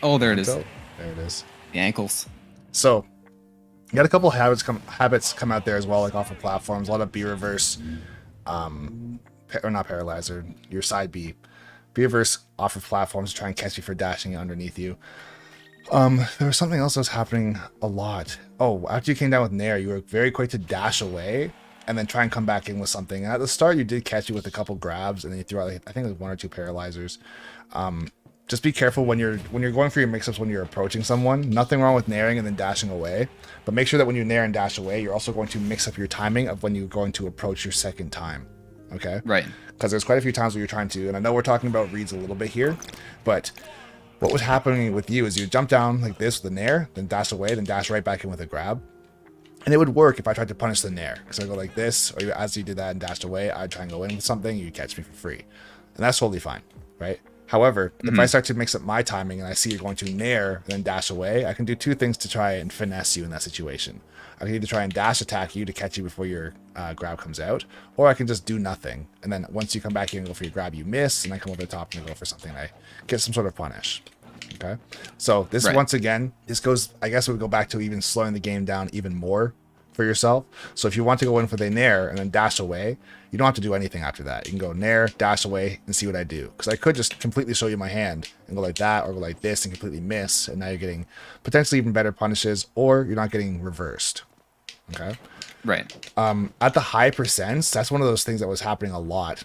Oh, there it is. Kanto. There it is. The ankles. So you got a couple habits come out there as well, like off of platforms. A lot of B reverse, or not paralyzer, your side B. B reverse off of platforms to try and catch you for dashing underneath you. There was something else that was happening a lot. Oh, after you came down with Nair, you were very quick to dash away and then try and come back in with something. And at the start, you did catch you with a couple grabs, and then you threw out, like, I think, like one or two paralyzers. Just be careful when you're going for your mix-ups when you're approaching someone. Nothing wrong with nairing and then dashing away, but make sure that when you nair and dash away, you're also going to mix up your timing of when you're going to approach your second time. Okay? Right. Because there's quite a few times where you're trying to, and I know we're talking about reads a little bit here, but what was happening with you is you jump down like this with the nair, then dash away, then dash right back in with a grab. And it would work if I tried to punish the nair. Because I go like this, or as you did that and dashed away, I'd try and go in with something, you'd catch me for free. And that's totally fine, right? However, if I start to mix up my timing and I see you're going to nair, then dash away, I can do two things to try and finesse you in that situation. I can either try and dash attack you to catch you before your grab comes out, or I can just do nothing. And then once you come back in and go for your grab, you miss, and I come over the top and go for something, and I get some sort of punish. Okay, so this Right. once again, this goes, I guess it would go back to even slowing the game down even more for yourself. So if you want to go in for the nair and then dash away, you don't have to do anything after that. You can go nair, dash away, and see what I do. Because I could just completely show you my hand and go like that, or go like this and completely miss, and now you're getting potentially even better punishes, or you're not getting reversed. Okay. Right. At the high percents, that's one of those things that was happening a lot.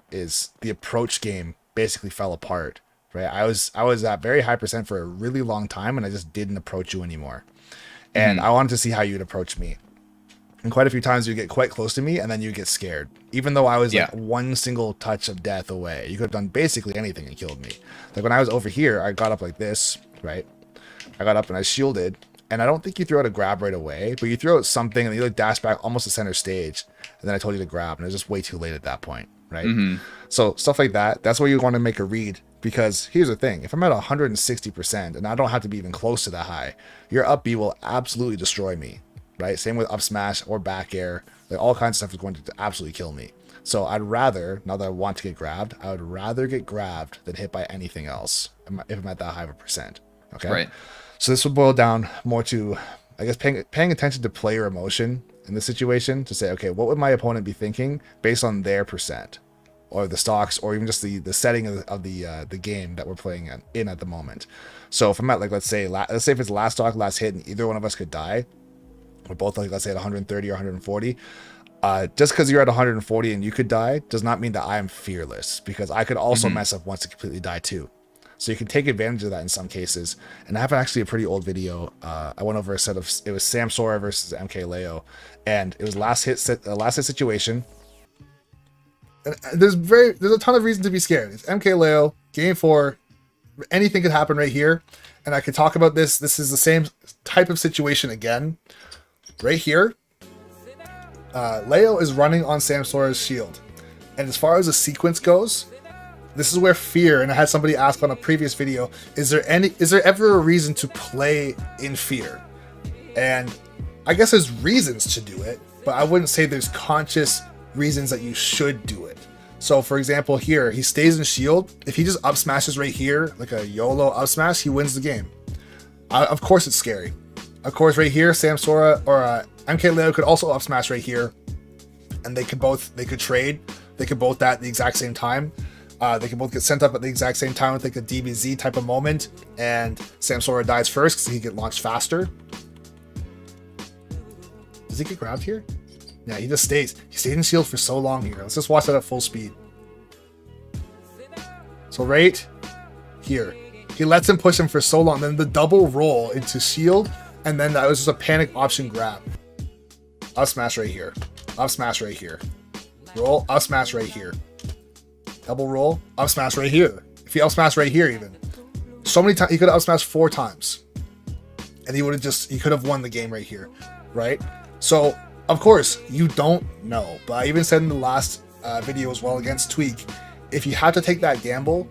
Is the approach game basically fell apart. Right. I was at very high percent for a really long time, and I just didn't approach you anymore. And I wanted to see how you'd approach me. And quite a few times you get quite close to me, and then you get scared. Even though I was like one single touch of death away, you could have done basically anything and killed me. Like when I was over here, I got up like this, right? I got up and I shielded, and I don't think you threw out a grab right away, but you threw out something and you like dash back almost to center stage, and then I told you to grab, and it was just way too late at that point, right? So stuff like that, that's where you want to make a read, because here's the thing: if I'm at 160%, and I don't have to be even close to that high, your up B will absolutely destroy me, right? Same with up smash or back air, like all kinds of stuff is going to absolutely kill me. So I'd rather, now that I want to get grabbed, I would rather get grabbed than hit by anything else if I'm at that high of a percent. Okay. Right. So this would boil down more to, I guess, paying attention to player emotion in this situation to say, okay, what would my opponent be thinking based on their percent, or the stocks, or even just the setting of the game that we're playing in at the moment. So if I'm at, like, let's say if it's last stock, last hit, and either one of us could die, we're both, like, let's say at 130 or 140. Just because you're at 140 and you could die does not mean that I am fearless, because I could also mess up once to completely die too. So you can take advantage of that in some cases. And I have actually a pretty old video. I went over a set of, it was Sam Sora versus MKLeo, and it was last hit situation. And there's a ton of reason to be scared. It's MKLeo, game 4, anything could happen right here. And I could talk about this. This is the same type of situation again. Right here, Leo is running on Sam Sora's shield. And as far as the sequence goes, this is where fear, and I had somebody ask on a previous video, is there ever a reason to play in fear? And I guess there's reasons to do it, but I wouldn't say there's conscious reasons that you should do it. So for example, here, he stays in shield. If he just up smashes right here, like a YOLO up smash, he wins the game. Of course it's scary. Of course right here, Sam Sora or MKLeo could also up smash right here, and they could trade. They could both at the exact same time. They can both get sent up at the exact same time with like a DBZ type of moment, and Sam Sora dies first because he get launched faster. Does he get grabbed here? Yeah, he just stays. He stayed in shield for so long here. Let's just watch that at full speed. So right here, he lets him push him for so long. Then the double roll into shield, and then that was just a panic option grab. Up smash right here. Up smash right here. Roll, up smash right here. Double roll, up smash right here. If he up smash right here even. So many times, he could have up smashed 4 times. And he could have won the game right here. Right? So, of course, you don't know. But I even said in the last video as well against Tweak, if you have to take that gamble,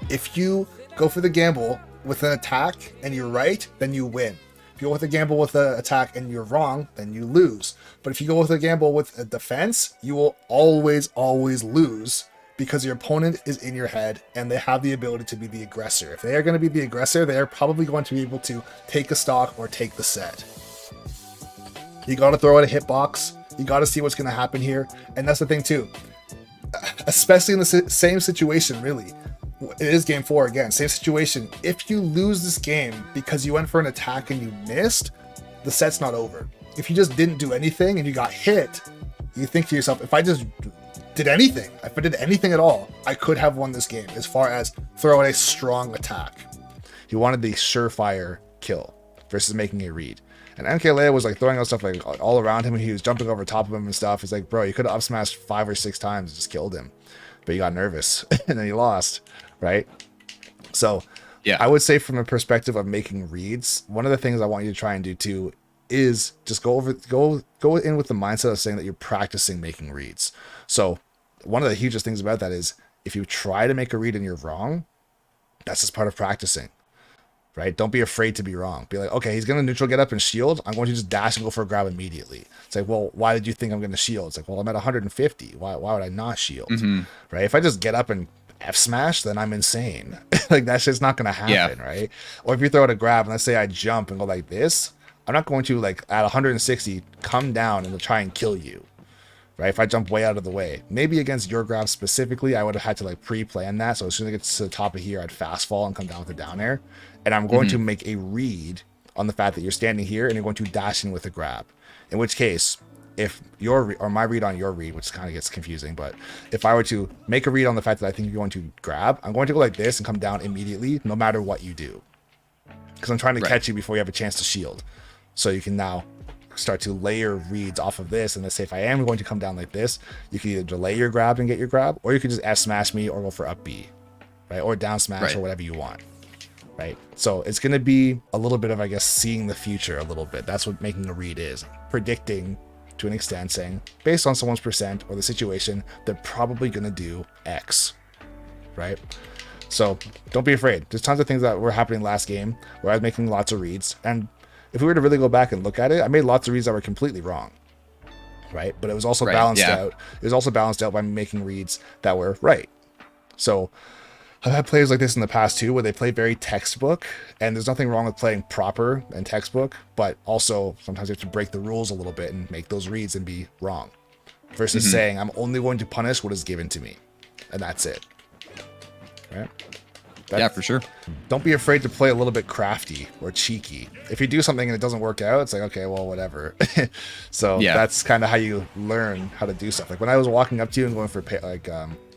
if you go for the gamble with an attack and you're right, then you win. If you go with a gamble with an attack and you're wrong, then you lose. But if you go with a gamble with a defense, you will always, always lose. because your opponent is in your head and they have the ability to be the aggressor. If they are going to be the aggressor, they are probably going to be able to take a stock or take the set. You got to throw out a hitbox. You got to see what's going to happen here. And that's the thing too, especially in the same situation, really. It is game 4 again, same situation. If you lose this game because you went for an attack and you missed, the set's not over. If you just didn't do anything and you got hit, you think to yourself, if I just did anything, if I did anything at all, I could have won this game as far as throw out a strong attack. He wanted the surefire kill versus making a read. And MKLeo was like throwing out stuff like all around him. He was jumping over top of him and stuff. It's like, bro, you could have up smashed 5 or 6 times and just killed him. But you got nervous and then you lost, right? So yeah, I would say from a perspective of making reads, one of the things I want you to try and do too is just go in with the mindset of saying that you're practicing making reads. So one of the hugest things about that is if you try to make a read and you're wrong, that's just part of practicing, right? Don't be afraid to be wrong. Be like, okay, he's going to neutral get up and shield. I'm going to just dash and go for a grab immediately. It's like, well, why did you think I'm going to shield? It's like, well, I'm at 150. Why would I not shield? Right? If I just get up and F smash, then I'm insane. Like that shit's not going to happen, right? Or if you throw out a grab and let's say I jump and go like this, I'm not going to like at 160 come down and try and kill you, right? If I jump way out of the way, maybe against your grab specifically, I would have had to like pre-plan that. So as soon as I get to the top of here, I'd fast fall and come down with a down air. And I'm going to make a read on the fact that you're standing here and you're going to dash in with a grab. In which case, if your or my read on your read, which kind of gets confusing, but if I were to make a read on the fact that I think you're going to grab, I'm going to go like this and come down immediately, no matter what you do, because I'm trying to catch you before you have a chance to shield. So you can now start to layer reads off of this. And let's say if I am going to come down like this, you can either delay your grab and get your grab, or you can just F smash me or go for up B, right? Or down smash or whatever you want, right? So it's going to be a little bit of, I guess, seeing the future a little bit. That's what making a read is. Predicting to an extent, saying based on someone's percent or the situation, they're probably going to do X, right? So don't be afraid. There's tons of things that were happening last game where I was making lots of reads, and if we were to really go back and look at it, I made lots of reads that were completely wrong, right? But it was also balanced out. It was also balanced out by making reads that were right. So I've had players like this in the past too, where they play very textbook, and there's nothing wrong with playing proper and textbook, but also sometimes you have to break the rules a little bit and make those reads and be wrong, versus saying I'm only going to punish what is given to me, and that's it, right? Yeah, for sure. Don't be afraid to play a little bit crafty or cheeky. If you do something and it doesn't work out, it's like, okay, well, whatever. So that's kind of how you learn how to do stuff. Like when I was walking up to you and going for like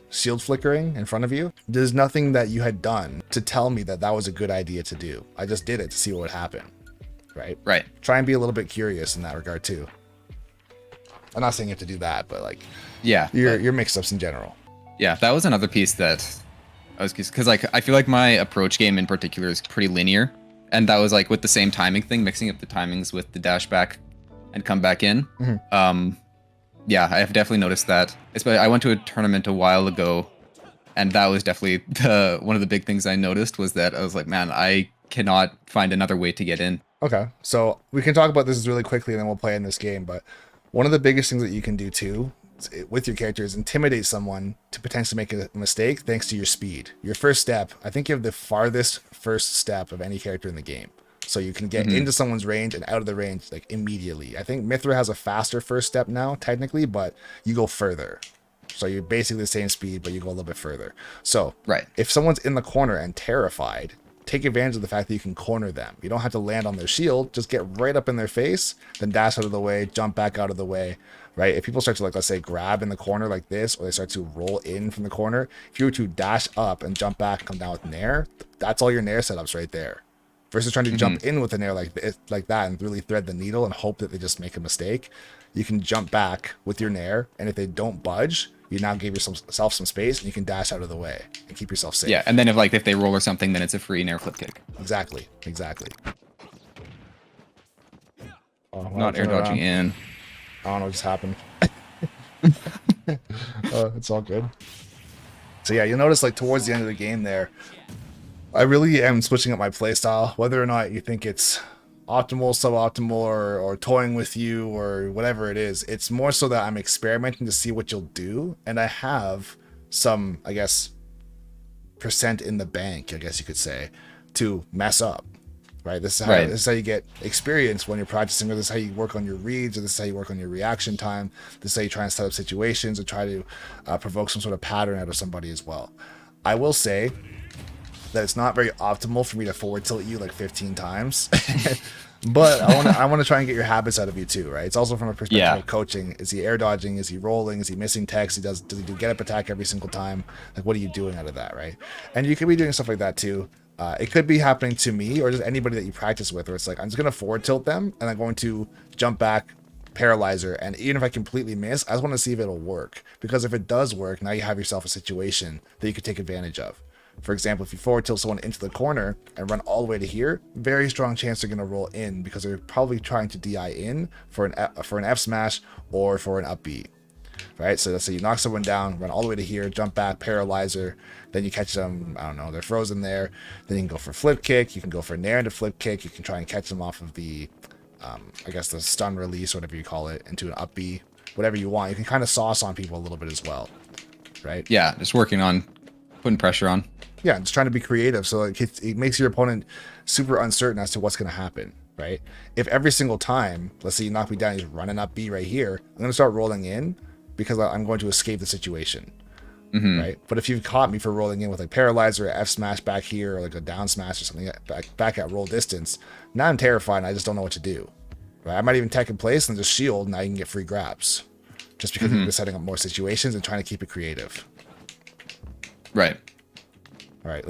shield flickering in front of you, there's nothing that you had done to tell me that that was a good idea to do. I just did it to see what would happen, right? Right. Try and be a little bit curious in that regard too. I'm not saying you have to do that, but like, your mix-ups in general. Yeah, that was another piece that I was, because like I feel like my approach game in particular is pretty linear, and that was like with the same timing thing, mixing up the timings with the dash back and come back in. Yeah, I have definitely noticed that. Especially, I went to a tournament a while ago, and that was definitely one of the big things I noticed was that I was like, man, I cannot find another way to get in. Okay, so we can talk about this really quickly, and then we'll play in this game. But one of the biggest things that you can do too with your character is intimidate someone to potentially make a mistake thanks to your speed. Your first step, I think you have the farthest first step of any character in the game. So you can get into someone's range and out of the range like immediately. I think Mythra has a faster first step now, technically, but you go further. So you're basically the same speed, but you go a little bit further. So if someone's in the corner and terrified, take advantage of the fact that you can corner them. You don't have to land on their shield. Just get right up in their face, then dash out of the way, jump back out of the way, right? If people start to, like, let's say, grab in the corner like this, or they start to roll in from the corner, if you were to dash up and jump back and come down with Nair, that's all your Nair setups right there. Versus trying to jump in with a Nair like that and really thread the needle and hope that they just make a mistake. You can jump back with your Nair, and if they don't budge, you now give yourself some space, and you can dash out of the way and keep yourself safe. Yeah, and then if they roll or something, then it's a free Nair flip kick. Exactly. Not air dodging in. I don't know what just happened. It's all good. So yeah, you'll notice like towards the end of the game there, I really am switching up my playstyle, whether or not you think it's optimal, suboptimal, or toying with you or whatever it is. It's more so that I'm experimenting to see what you'll do, and I have some, I guess, percent in the bank, I guess you could say, to mess up. Right. This is how you get experience when you're practicing, or this is how you work on your reads, or this is how you work on your reaction time. This is how you try and set up situations and try to provoke some sort of pattern out of somebody as well. I will say that it's not very optimal for me to forward tilt you like 15 times. But I want to try and get your habits out of you too, right? It's also from a perspective of coaching. Is he air dodging? Is he rolling? Is he missing text? Does he do get up attack every single time? Like, what are you doing out of that, right? And you could be doing stuff like that too. It could be happening to me or just anybody that you practice with, where it's like, I'm just going to forward tilt them and I'm going to jump back, paralyzer, and even if I completely miss, I just want to see if it'll work. Because if it does work, now you have yourself a situation that you could take advantage of. For example, if you forward tilt someone into the corner and run all the way to here, very strong chance they're going to roll in because they're probably trying to DI in for an F smash or for an up B. Right, so let's say you knock someone down, run all the way to here, jump back, paralyzer, then you catch them, I don't know, they're frozen there, then you can go for flip kick, you can go for nair into flip kick, you can try and catch them off of the, I guess the stun release, whatever you call it, into an up B, whatever you want. You can kind of sauce on people a little bit as well, right? Yeah, just working on putting pressure on. Yeah, just trying to be creative, so it makes your opponent super uncertain as to what's going to happen, right? If every single time, let's say you knock me down, you're running up B right here, I'm going to start rolling in, because I'm going to escape the situation, right? But if you've caught me for rolling in with like paralyzer, or F smash back here, or like a down smash or something back at roll distance, now I'm terrified and I just don't know what to do. Right? I might even tech in place and just shield, and now you can get free grabs, just because you're setting up more situations and trying to keep it creative. Right. All right, let's